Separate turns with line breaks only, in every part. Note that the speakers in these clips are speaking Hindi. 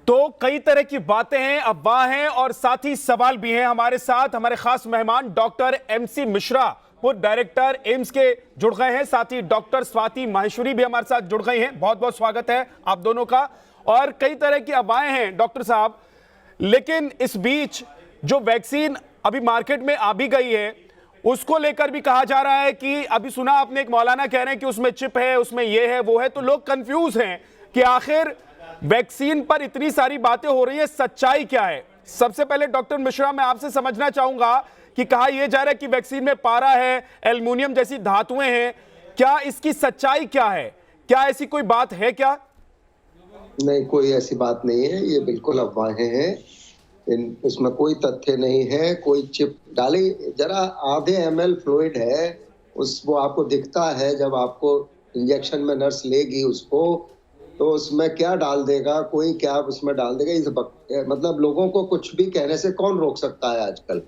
तो कई तरह की बातें हैं, अफवाह हैं और साथ ही सवाल भी हैं। हमारे साथ हमारे खास मेहमान डॉक्टर एमसी मिश्रा, पूर्व डायरेक्टर एम्स के जुड़ गए हैं। साथ ही डॉक्टर स्वाति माहेश्वरी भी हमारे साथ जुड़ गई हैं। बहुत बहुत स्वागत है आप दोनों का। और कई तरह की अफवाहें हैं डॉक्टर साहब, लेकिन इस बीच जो वैक्सीन अभी मार्केट में आ भी गई है उसको लेकर भी कहा जा रहा है कि अभी सुना आपने एक मौलाना कह रहे हैं कि उसमें चिप है, उसमें ये है वो है। तो लोग कंफ्यूज हैं कि आखिर वैक्सीन पर इतनी सारी बातें हो रही है, सच्चाई क्या है। सबसे पहले डॉक्टर मिश्रा, मैं आपसे समझना चाहूंगा कि कहा यह जा रहा है कि वैक्सीन में पारा है, एल्युमिनियम जैसी धातुएं हैं, क्या इसकी सच्चाई क्या है? क्या ऐसी कोई बात है क्या?
नहीं, कोई ऐसी बात नहीं है। ये बिल्कुल अफवाहें हैं। इसमें कोई तथ्य नहीं है। कोई चिप डाली, जरा आधे ml फ्लूइड है, वो आपको दिखता है। जब आपको इंजेक्शन में नर्स लेगी उसको, तो उसमें क्या डाल देगा कोई, क्या उसमें डाल देगा। इस मतलब लोगों को कुछ भी कहने से कौन रोक सकता है? आजकल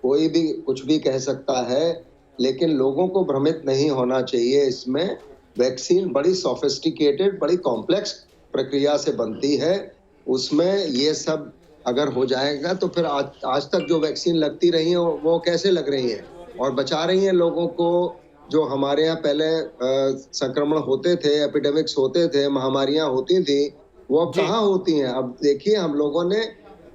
कोई भी कुछ भी कह सकता है, लेकिन लोगों को भ्रमित नहीं होना चाहिए। इसमें वैक्सीन बड़ी सोफिस्टिकेटेड, बड़ी कॉम्प्लेक्स प्रक्रिया से बनती है। उसमें ये सब अगर हो जाएगा तो फिर आज तक जो वैक्सीन लगती रही है वो कैसे लग रही है और बचा रही है लोगों को। जो हमारे यहाँ पहले संक्रमण होते थे, एपिडेमिक्स होते थे, महामारियां होती थी, वो अब कहाँ होती हैं? अब देखिए, हम लोगों ने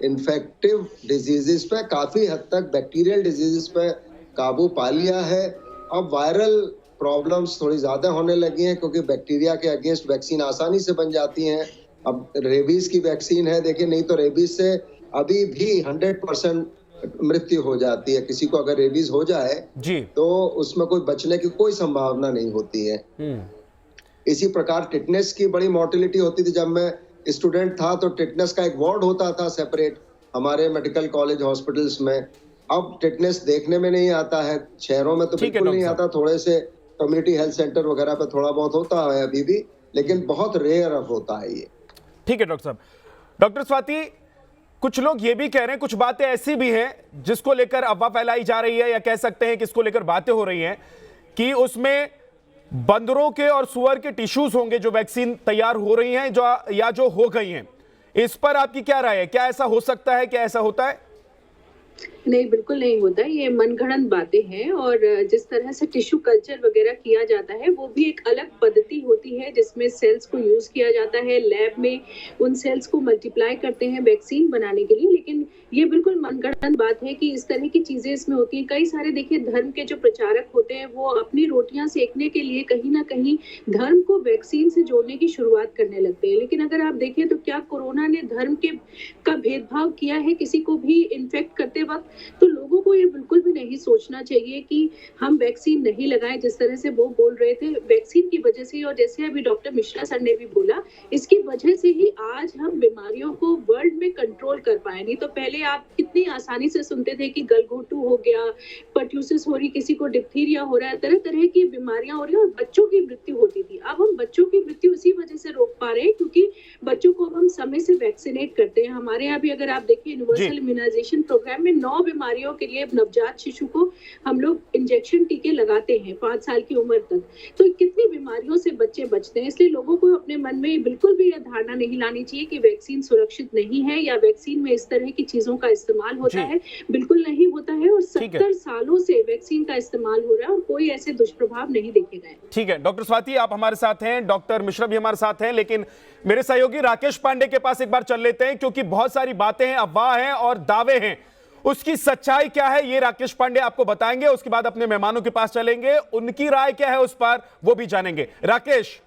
इन्फेक्टिव डिजीजेस पे काफी हद तक, बैक्टीरियल डिजीजेस पे काबू पा लिया है। अब वायरल प्रॉब्लम्स थोड़ी ज्यादा होने लगी हैं क्योंकि बैक्टीरिया के अगेंस्ट वैक्सीन आसानी से बन जाती हैं। अब रेबीज की वैक्सीन है, देखिए, नहीं तो रेबीज से अभी भी 100% मृत्यु हो जाती है। किसी को अगर रेबीज हो जाए
जी,
तो उसमें कोई बचने की कोई संभावना नहीं होती है। इसी प्रकार टिटनेस की बड़ी मोर्टेलिटी होती थी। जब मैं स्टूडेंट था तो टिटनेस का एक वार्ड होता था सेपरेट हमारे मेडिकल कॉलेज हॉस्पिटल्स में। अब टिटनेस देखने में नहीं आता है, शहरों में तो बिल्कुल नहीं आता। थोड़े से कम्युनिटी हेल्थ सेंटर वगैरह पे थोड़ा बहुत होता है अभी भी, लेकिन बहुत रेयर अब होता है ये।
ठीक है डॉक्टर साहब। डॉक्टर स्वाति, कुछ लोग ये भी कह रहे हैं, कुछ बातें ऐसी भी हैं जिसको लेकर अफवाह फैलाई जा रही है, या कह सकते हैं कि इसको लेकर बातें हो रही हैं कि उसमें बंदरों के और सुअर के टिश्यूज होंगे जो वैक्सीन तैयार हो रही हैं जो हो गई हैं। इस पर आपकी क्या राय है? क्या ऐसा हो सकता है? क्या ऐसा होता है?
नहीं, बिल्कुल नहीं होता। ये मनगढ़ंत बातें हैं। और जिस तरह से टिश्यू कल्चर वगैरह किया जाता है वो भी एक अलग पद्धति होती है जिसमें सेल्स को यूज किया जाता है। लैब में उन सेल्स को मल्टीप्लाई करते हैं वैक्सीन बनाने के लिए। लेकिन ये बिल्कुल मनगढ़ंत बात है कि इस तरह की चीजें इसमें होती हैं। कई सारे देखिए धर्म के जो प्रचारक होते हैं वो अपनी रोटियां सेकने के लिए कहीं ना कहीं धर्म को वैक्सीन से जोड़ने की शुरुआत करने लगते हैं। लेकिन अगर आप देखें तो क्या कोरोना ने धर्म का भेदभाव किया है किसी को भी इन्फेक्ट करते वक्त? तो लोगों को ये बिल्कुल भी नहीं सोचना चाहिए कि हम वैक्सीन नहीं लगाएं। जिस तरह से वो बोल रहे थे, वैक्सीन की वजह से, और जैसे अभी डॉक्टर मिश्रा सर ने भी बोला, इसकी वजह से ही आज हम बीमारियों को वर्ल्ड में कंट्रोल कर पाए। नहीं तो पहले आप कितनी आसानी से सुनते थे कि गलघोटू हो गया, पर्ट्यूसिस हो रही, किसी को डिप्थीरिया हो रहा है, तरह तरह की बीमारियां हो रही है और बच्चों की मृत्यु होती थी। अब हम बच्चों की मृत्यु इसी वजह से रोक पा रहे हैं क्योंकि बच्चों को हम समय से वैक्सीनेट करते हैं। हमारे यहाँ भी अगर आप देखिए यूनिवर्सल इम्यूनाइजेशन प्रोग्राम में 9 बीमारियों के लिए नवजात शिशु को हम लोग इंजेक्शन टीके लगाते हैं 5 साल की उम्र तक। तो कितनी बीमारियों से बच्चे बचते हैं। इसलिए लोगों को अपने मन में बिल्कुल भी यह धारणा नहीं लानी चाहिए कि वैक्सीन सुरक्षित नहीं है या वैक्सीन में इस तरह की चीजों का इस्तेमाल होता है। बिल्कुल नहीं होता है। और 70 सालों से वैक्सीन का इस्तेमाल हो रहा है और कोई ऐसे दुष्प्रभाव नहीं देखे गए।
ठीक है डॉक्टर स्वाति, आप हमारे साथ हैं, डॉक्टर मिश्रा भी हमारे साथ हैं, लेकिन मेरे सहयोगी राकेश पांडे के पास एक बार चल लेते हैं क्योंकि बहुत सारी बातें हैं, अफवाह हैं और दावे हैं। उसकी सच्चाई क्या है ये राकेश पांडे आपको बताएंगे। उसके बाद अपने मेहमानों के पास चलेंगे, उनकी राय क्या है उस पर वो भी जानेंगे। राकेश।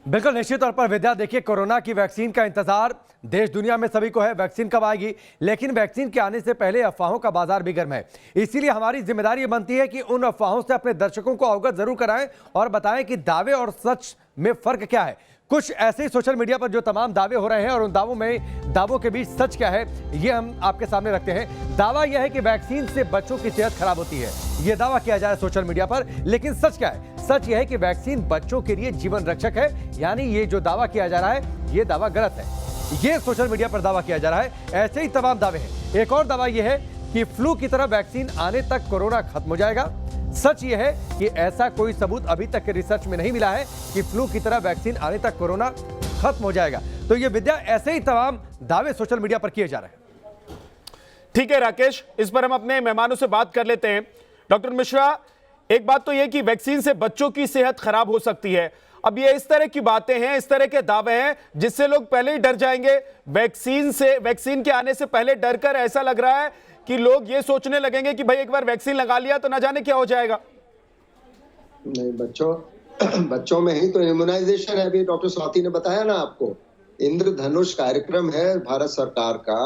बिल्कुल निश्चित तौर पर विद्या, देखिए, कोरोना की वैक्सीन का इंतजार देश दुनिया में सभी को है। वैक्सीन कब आएगी, लेकिन वैक्सीन के आने से पहले अफवाहों का बाजार भी गर्म है। इसीलिए हमारी जिम्मेदारी बनती है कि उन अफवाहों से अपने दर्शकों को अवगत जरूर कराएं और बताएं कि दावे और सच में फर्क क्या है। कुछ ऐसे ही सोशल मीडिया पर जो तमाम दावे हो रहे हैं और उन दावों के बीच सच क्या है ये हम आपके सामने रखते हैं। दावा यह है कि वैक्सीन से बच्चों की सेहत खराब होती है, यह दावा किया जा रहा है सोशल मीडिया पर। लेकिन सच क्या है? सच यह है कि वैक्सीन बच्चों के लिए जीवन रक्षक है। यानी ये जो दावा किया जा रहा है ये दावा गलत है। ये सोशल मीडिया पर दावा किया जा रहा है। ऐसे ही तमाम दावे हैं। एक और दावा यह है कि फ्लू की तरह वैक्सीन आने तक कोरोना खत्म हो जाएगा। सच यह है कि ऐसा कोई सबूत अभी तक के रिसर्च में नहीं मिला है कि फ्लू की तरह वैक्सीन आने तक कोरोना खत्म हो जाएगा। तो ये विद्या ऐसे ही तमाम दावे सोशल मीडिया पर किए जा रहे हैं।
ठीक है राकेश, इस पर हम अपने मेहमानों से बात कर लेते हैं। डॉक्टर मिश्रा, एक बात तो यह कि वैक्सीन से बच्चों की सेहत खराब हो सकती है। अब ये इस तरह की बातें हैं, इस तरह के दावे हैं जिससे लोग पहले ही डर जाएंगे। वैक्सीन के आने से पहले डर कर ऐसा लग रहा है कि लोग ये सोचने लगेंगे कि भाई एक बार वैक्सीन लगा लिया तो ना जाने क्या हो जाएगा।
नहीं, बच्चों में ही तो इम्यूनाइजेशन है। अभी डॉक्टर स्वाति ने बताया ना आपको, इंद्रधनुष कार्यक्रम है भारत सरकार का,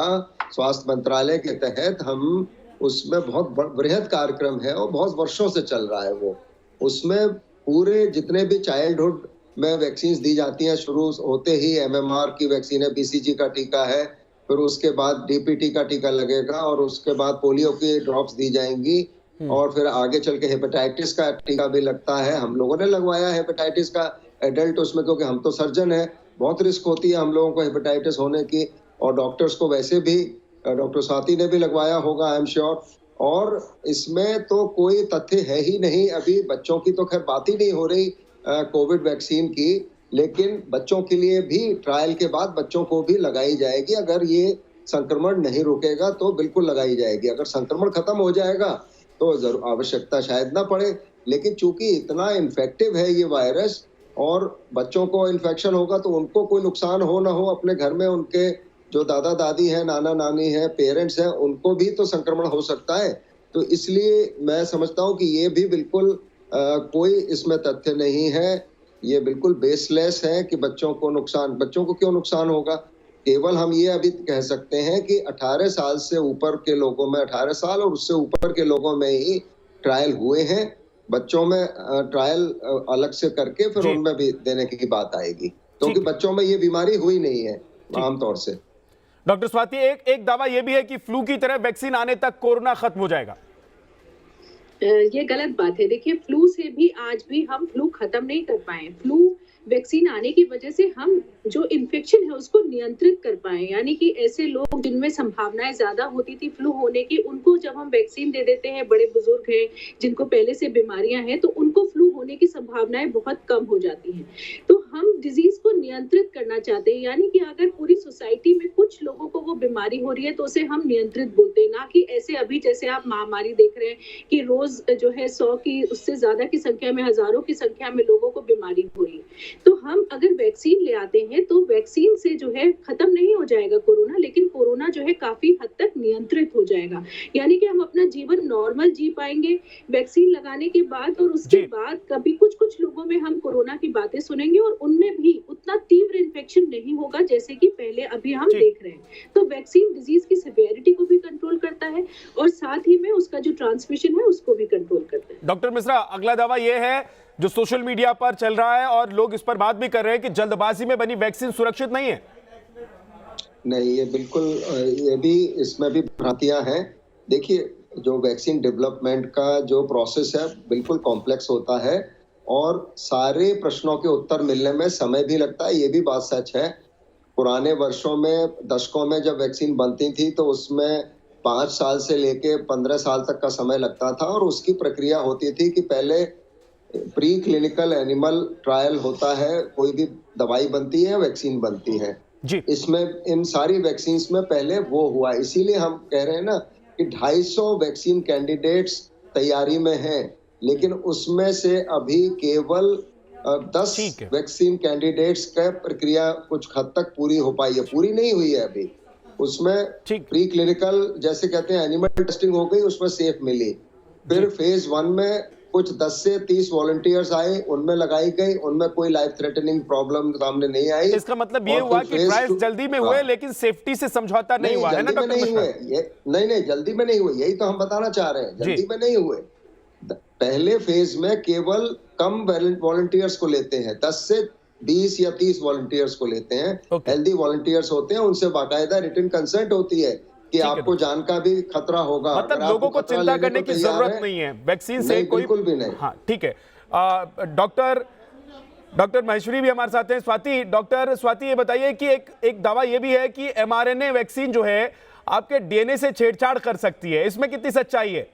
स्वास्थ्य मंत्रालय के तहत। हम उसमें बहुत बृहद कार्यक्रम है और बहुत वर्षों से चल रहा है वो। उसमें पूरे जितने भी चाइल्डहुड में वैक्सीन दी जाती हैं, शुरू होते ही MMR की वैक्सीन है, BCG का टीका है, फिर उसके बाद DPT का टीका लगेगा और उसके बाद पोलियो की ड्रॉप्स दी जाएंगी और फिर आगे चल के हेपेटाइटिस का टीका भी लगता है। हम लोगों ने लगवाया हेपेटाइटिस का एडल्ट उसमें, क्योंकि हम तो सर्जन है, बहुत रिस्क होती है हम लोगों को हेपेटाइटिस होने की, और डॉक्टर्स को वैसे भी, डॉक्टर स्वाति ने भी लगवाया होगा आई एम श्योर। और इसमें तो कोई तथ्य है ही नहीं। अभी बच्चों की तो खैर बात ही नहीं हो रही कोविड वैक्सीन की, लेकिन बच्चों के लिए भी ट्रायल के बाद बच्चों को भी लगाई जाएगी। अगर ये संक्रमण नहीं रुकेगा तो बिल्कुल लगाई जाएगी। अगर संक्रमण खत्म हो जाएगा तो जरूर आवश्यकता शायद ना पड़े, लेकिन चूंकि इतना इन्फेक्टिव है ये वायरस और बच्चों को इन्फेक्शन होगा तो उनको कोई नुकसान हो ना हो, अपने घर में उनके जो दादा दादी हैं, नाना नानी हैं, पेरेंट्स हैं, उनको भी तो संक्रमण हो सकता है। तो इसलिए मैं समझता हूं कि ये भी बिल्कुल कोई इसमें तथ्य नहीं है। ये बिल्कुल बेसलेस है कि बच्चों को क्यों नुकसान होगा। केवल हम ये अभी कह सकते हैं कि 18 साल से ऊपर के लोगों में, 18 साल और उससे ऊपर के लोगों में ही ट्रायल हुए हैं। बच्चों में ट्रायल अलग से करके फिर उनमें भी देने की बात आएगी, क्योंकि बच्चों में ये बीमारी हुई नहीं है आमतौर से।
डॉक्टर स्वाति, एक दावा यह भी है कि फ्लू की तरह वैक्सीन आने तक कोरोना खत्म हो जाएगा।
ये गलत बात है। देखिए, फ्लू से भी आज भी हम फ्लू खत्म नहीं कर पाए। फ्लू वैक्सीन आने की वजह से हम जो इन्फेक्शन है उसको नियंत्रित कर पाए। यानी कि ऐसे लोग जिनमें संभावनाएं ज्यादा होती थी फ्लू होने की, उनको जब हम वैक्सीन दे देते हैं, बड़े बुजुर्ग हैं जिनको पहले से बीमारियां हैं, तो उनको फ्लू होने की संभावनाएं बहुत कम हो जाती हैं। तो हम डिजीज को नियंत्रित करना चाहते हैं। यानी कि अगर पूरी सोसाइटी में कुछ लोगों को वो बीमारी हो रही है तो उसे हम नियंत्रित बोलते हैं, ना कि ऐसे अभी जैसे आप महामारी देख रहे हैं कि रोज जो है 100 की उससे ज्यादा की संख्या में, हजारों की संख्या में लोगों को बीमारी हो रही है। तो हम अगर वैक्सीन ले आते हैं तो वैक्सीन से जो है खत्म नहीं हो जाएगा कोरोना, लेकिन कोरोना जो है काफी हद तक नियंत्रित हो जाएगा। यानी कि हम अपना जीवन नॉर्मल जी पाएंगे वैक्सीन लगाने के बाद। और उसके बाद कभी कुछ लोगों में हम कोरोना की बातें सुनेंगे और उनमें भी उतना तीव्र इन्फेक्शन नहीं होगा जैसे कि पहले अभी हम देख रहे हैं। तो वैक्सीन डिजीज की सिवियरिटी को भी कंट्रोल करता है और साथ ही में उसका जो ट्रांसमिशन है उसको भी कंट्रोल करता है।
डॉक्टर मिश्रा, अगला दावा यह है जो सोशल मीडिया पर चल रहा है और लोग इस पर बात भी कर रहे हैं कि जल्दबाजी में बनी वैक्सीन सुरक्षित नहीं है।
नहीं, ये बिल्कुल, ये भी, इसमें भी भ्रांतियां हैं। देखिए, जो वैक्सीन डेवलपमेंट का जो प्रोसेस है बिल्कुल कॉम्प्लेक्स होता है और सारे प्रश्नों के उत्तर मिलने में समय भी लगता है। ये भी बात सच है। पुराने वर्षों में, दशकों में जब वैक्सीन बनती थी तो उसमें 5 साल से लेके 15 साल तक का समय लगता था और उसकी प्रक्रिया होती थी कि पहले प्री क्लिनिकल एनिमल ट्रायल होता है, कोई भी दवाई बनती है, वैक्सीन बनती है
जी।
इसमें इन सारी वैक्सीन में पहले वो हुआ। इसीलिए हम कह रहे हैं ना कि 250 वैक्सीन कैंडिडेट्स तैयारी में हैं, लेकिन उसमें से अभी केवल 10 वैक्सीन कैंडिडेट्स का प्रक्रिया कुछ हद तक पूरी हो पाई है, पूरी नहीं हुई है अभी। उसमें प्री क्लिनिकल, जैसे कहते हैं, एनिमल टेस्टिंग हो गई, उसमें सेफ मिली। फिर फेज 1 में कुछ 10 से 30 वॉलंटियर्स आए, उनमें लगाई गई, उनमें कोई लाइफ थ्रेटनिंग प्रॉब्लम सामने नहीं आई।
इसका मतलब ये हुआ कि ट्रायल्स जल्दी में हुए लेकिन सेफ्टी से समझौता नहीं हुआ है ना डॉक्टर मिश्रा?
नहीं, जल्दी में नहीं हुए, यही तो हम बताना चाह रहे हैं। जल्दी में नहीं हुए। पहले फेज में केवल कम वॉलंटियर्स को लेते हैं, 10 से 20 या 30 वॉलंटियर्स को लेते हैं। हेल्दी वॉलंटियर्स होते हैं, उनसे बाकायदा रिटन कंसेंट होती है कि आपको जान का भी खतरा होगा।
मतलब लोगों को चिंता करने की जरूरत नहीं है वैक्सीन से, कोई
बिल्कुल भी नहीं।
हाँ, ठीक है। डॉक्टर माहेश्वरी भी हमारे साथ हैं। स्वाति, डॉक्टर स्वाति, ये बताइए कि एक दावा ये भी है कि mRNA वैक्सीन जो है आपके DNA से छेड़छाड़ कर सकती है, इसमें कितनी सच्चाई है?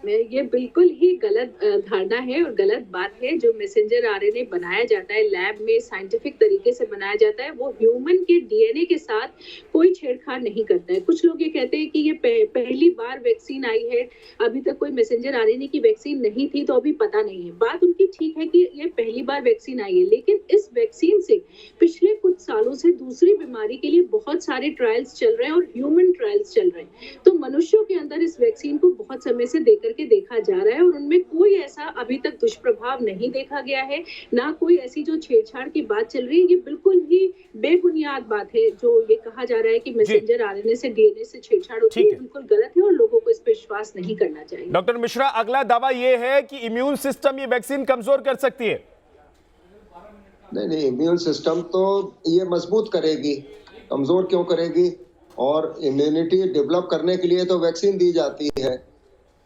ये बिल्कुल ही गलत धारणा है और गलत बात है। जो मैसेंजर आरएनए बनाया जाता है लैब में, साइंटिफिक तरीके से बनाया जाता है, वो ह्यूमन के डीएनए के साथ कोई छेड़छाड़ नहीं करता है। कुछ लोग ये कहते हैं कि ये पहली बार वैक्सीन आई है, अभी तक कोई मैसेंजर आरएनए की वैक्सीन नहीं थी तो अभी पता नहीं है। बात उनकी ठीक है कि ये पहली बार वैक्सीन आई है, लेकिन इस वैक्सीन से पिछले कुछ सालों से दूसरी बीमारी के लिए बहुत सारे ट्रायल्स चल रहे हैं और ह्यूमन ट्रायल्स चल रहे हैं। तो मनुष्यों के अंदर इस वैक्सीन को बहुत समय से देकर के देखा जा रहा है और उनमें कोई ऐसा अभी तक दुष्प्रभाव नहीं देखा गया है, ना कोई ऐसी जो छेड़छाड़ की बात चल रही है। ये बिल्कुल ही बेबुनियाद बात है जो ये कहा जा रहा है कि मैसेंजर आरएनए से डीएनए से छेड़छाड़ होती है, बिल्कुल गलत है और लोगों को इस पर विश्वास नहीं करना चाहिए।
डॉक्टर मिश्रा, अगला दावा ये है कि इम्यून सिस्टम ये वैक्सीन कमजोर कर सकती है।
नहीं, इम्यून सिस्टम तो ये मजबूत करेगी, कमजोर क्यों करेगी? और इम्यूनिटी डेवलप करने के लिए तो वैक्सीन दी जाती है।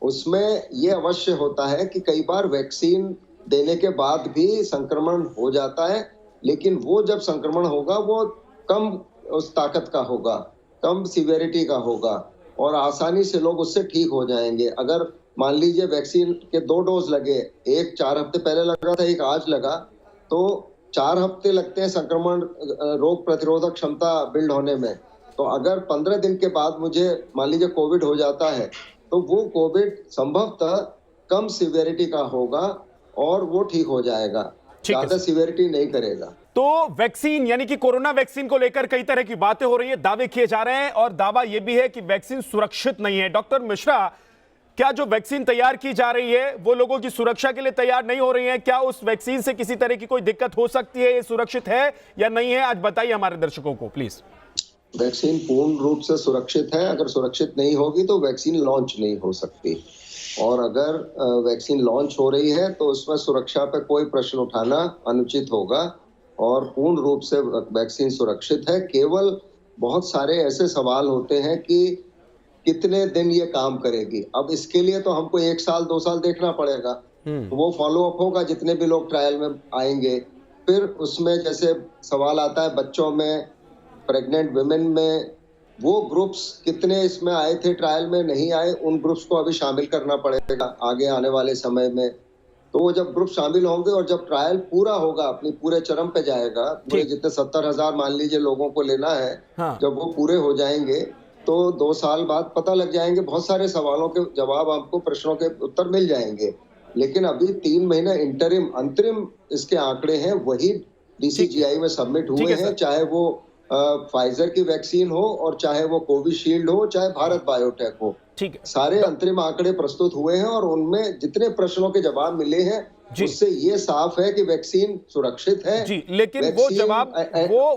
उसमें ये अवश्य होता है कि कई बार वैक्सीन देने के बाद भी संक्रमण हो जाता है, लेकिन वो जब संक्रमण होगा वो कम उस ताकत का होगा, कम सीवियरिटी का होगा और आसानी से लोग उससे ठीक हो जाएंगे। अगर मान लीजिए वैक्सीन के 2 डोज लगे, एक 4 हफ्ते पहले लगा था, एक आज लगा, तो 4 हफ्ते लगते हैं संक्रमण रोग प्रतिरोधक क्षमता बिल्ड होने में। तो अगर 15 दिन के बाद मुझे मान लीजिए कोविड हो जाता है तो वो कोविड संभवतः कम सीवियरिटी का होगा और वो ठीक हो जाएगा, ज्यादा सीवियरिटी नहीं करेगा।
तो वैक्सीन यानी कि कोरोना वैक्सीन को लेकर कई तरह की बातें हो रही है, दावे किए जा रहे हैं और दावा यह भी है कि वैक्सीन सुरक्षित नहीं है। डॉक्टर मिश्रा, क्या जो वैक्सीन तैयार की जा रही है वो लोगों की सुरक्षा के लिए तैयार नहीं हो रही है? क्या उस वैक्सीन से किसी तरह की कोई दिक्कत हो सकती है? ये सुरक्षित है या नहीं है? आज बताइए हमारे दर्शकों को प्लीज।
वैक्सीन पूर्ण रूप से सुरक्षित है। अगर सुरक्षित नहीं होगी तो वैक्सीन लॉन्च नहीं हो सकती, और अगर वैक्सीन लॉन्च हो रही है तो उसमें सुरक्षा पर कोई प्रश्न उठाना अनुचित होगा और पूर्ण रूप से वैक्सीन सुरक्षित है। केवल बहुत सारे ऐसे सवाल होते हैं कि कितने दिन ये काम करेगी। अब इसके लिए तो हमको 1 साल 2 साल देखना पड़ेगा, वो फॉलो अप होगा जितने भी लोग ट्रायल में आएंगे। फिर उसमें जैसे सवाल आता है बच्चों में, प्रेग्नेंट वुमेन में, वो ग्रुप्स कितने इसमें आए थे ट्रायल में, नहीं आए, उन ग्रुप्स को अभी शामिल करना पड़ेगा आगे आने वाले समय में। तो वो जब ग्रुप शामिल होंगे और जब ट्रायल पूरा होगा, अपनी पूरे चरम पे जाएगा, पूरे जितने 70,000 मान लीजिए लोगों को लेना है, जब वो पूरे हो जाएंगे तो 2 साल बाद पता लग जाएंगे, बहुत सारे सवालों के जवाब आपको, प्रश्नों के उत्तर मिल जाएंगे। लेकिन अभी 3 महीने इंटरिम अंतरिम इसके आंकड़े हैं, वही डीसीजीआई में सबमिट हुए हैं, चाहे वो फाइजर की वैक्सीन हो और चाहे वो कोविशील्ड हो, चाहे भारत बायोटेक हो।
ठीक है,
सारे अंतरिम आंकड़े प्रस्तुत हुए हैं और उनमें जितने प्रश्नों के जवाब मिले हैं उससे ये साफ है कि वैक्सीन सुरक्षित है
जी। लेकिन वो जवाब,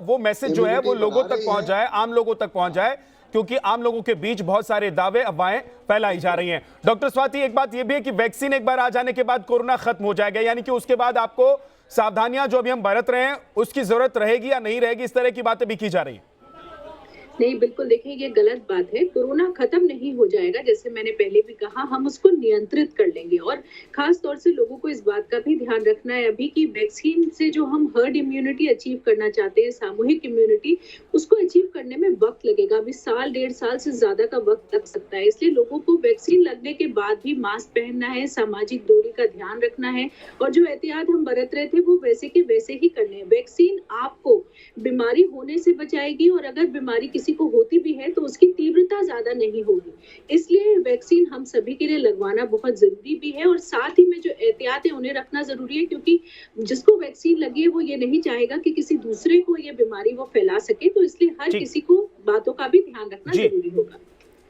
वो मैसेज जो है वो लोगों तक पहुंच जाए, आम लोगों तक पहुंच जाए, क्योंकि आम लोगों के बीच बहुत सारे दावे अफवाहें फैलाई जा रही हैं। डॉक्टर स्वाति, एक बात यह भी है कि वैक्सीन एक बार आ जाने के बाद कोरोना खत्म हो जाएगा, यानी कि उसके बाद आपको सावधानियां जो अभी हम बरत रहे हैं उसकी जरूरत रहेगी या नहीं रहेगी, इस तरह की बातें भी की जा रही है।
नहीं, बिल्कुल देखिए ये गलत बात है। कोरोना खत्म नहीं हो जाएगा, जैसे मैंने पहले भी कहा, हम उसको नियंत्रित कर लेंगे। और खास तौर से लोगों को इस बात का भी ध्यान रखना है अभी कि वैक्सीन से जो हम हर्ड इम्यूनिटी अचीव करना चाहते हैं, सामूहिक इम्यूनिटी, उसको अचीव करने में वक्त लगेगा। अभी 1-1.5 साल से ज्यादा का वक्त लग सकता है। इसलिए लोगों को वैक्सीन लगने के बाद भी मास्क पहनना है, सामाजिक दूरी का ध्यान रखना है और जो एहतियात हम बरत रहे थे वो वैसे के वैसे ही करने हैं। वैक्सीन आपको बीमारी होने से बचाएगी और अगर बीमारी किसी को होती भी है तो उसकी तीव्रता ज्यादा नहीं होगी। इसलिए वैक्सीन हम सभी के लिए लगवाना बहुत जरूरी भी है और साथ ही में जो एहतियात है उन्हें रखना जरूरी है, क्योंकि जिसको वैक्सीन लगी है वो ये नहीं चाहेगा कि किसी दूसरे को ये बीमारी वो फैला सके। तो इसलिए हर किसी को बातों का भी ध्यान रखना जरूरी होगा।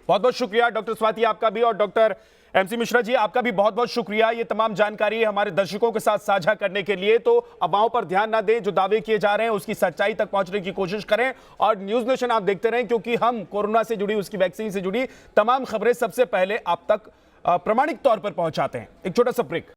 बहुत बहुत शुक्रिया डॉक्टर स्वाति आपका भी, और डॉक्टर एमसी मिश्रा जी आपका भी बहुत बहुत शुक्रिया ये तमाम जानकारी हमारे दर्शकों के साथ साझा करने के लिए। तो अफवाहों पर ध्यान ना दें, जो दावे किए जा रहे हैं उसकी सच्चाई तक पहुंचने की कोशिश करें और न्यूज नेशन आप देखते रहें, क्योंकि हम कोरोना से जुड़ी, उसकी वैक्सीन से जुड़ी तमाम खबरें सबसे पहले आप तक प्रामाणिक तौर पर पहुंचाते हैं। एक छोटा सा ब्रेक।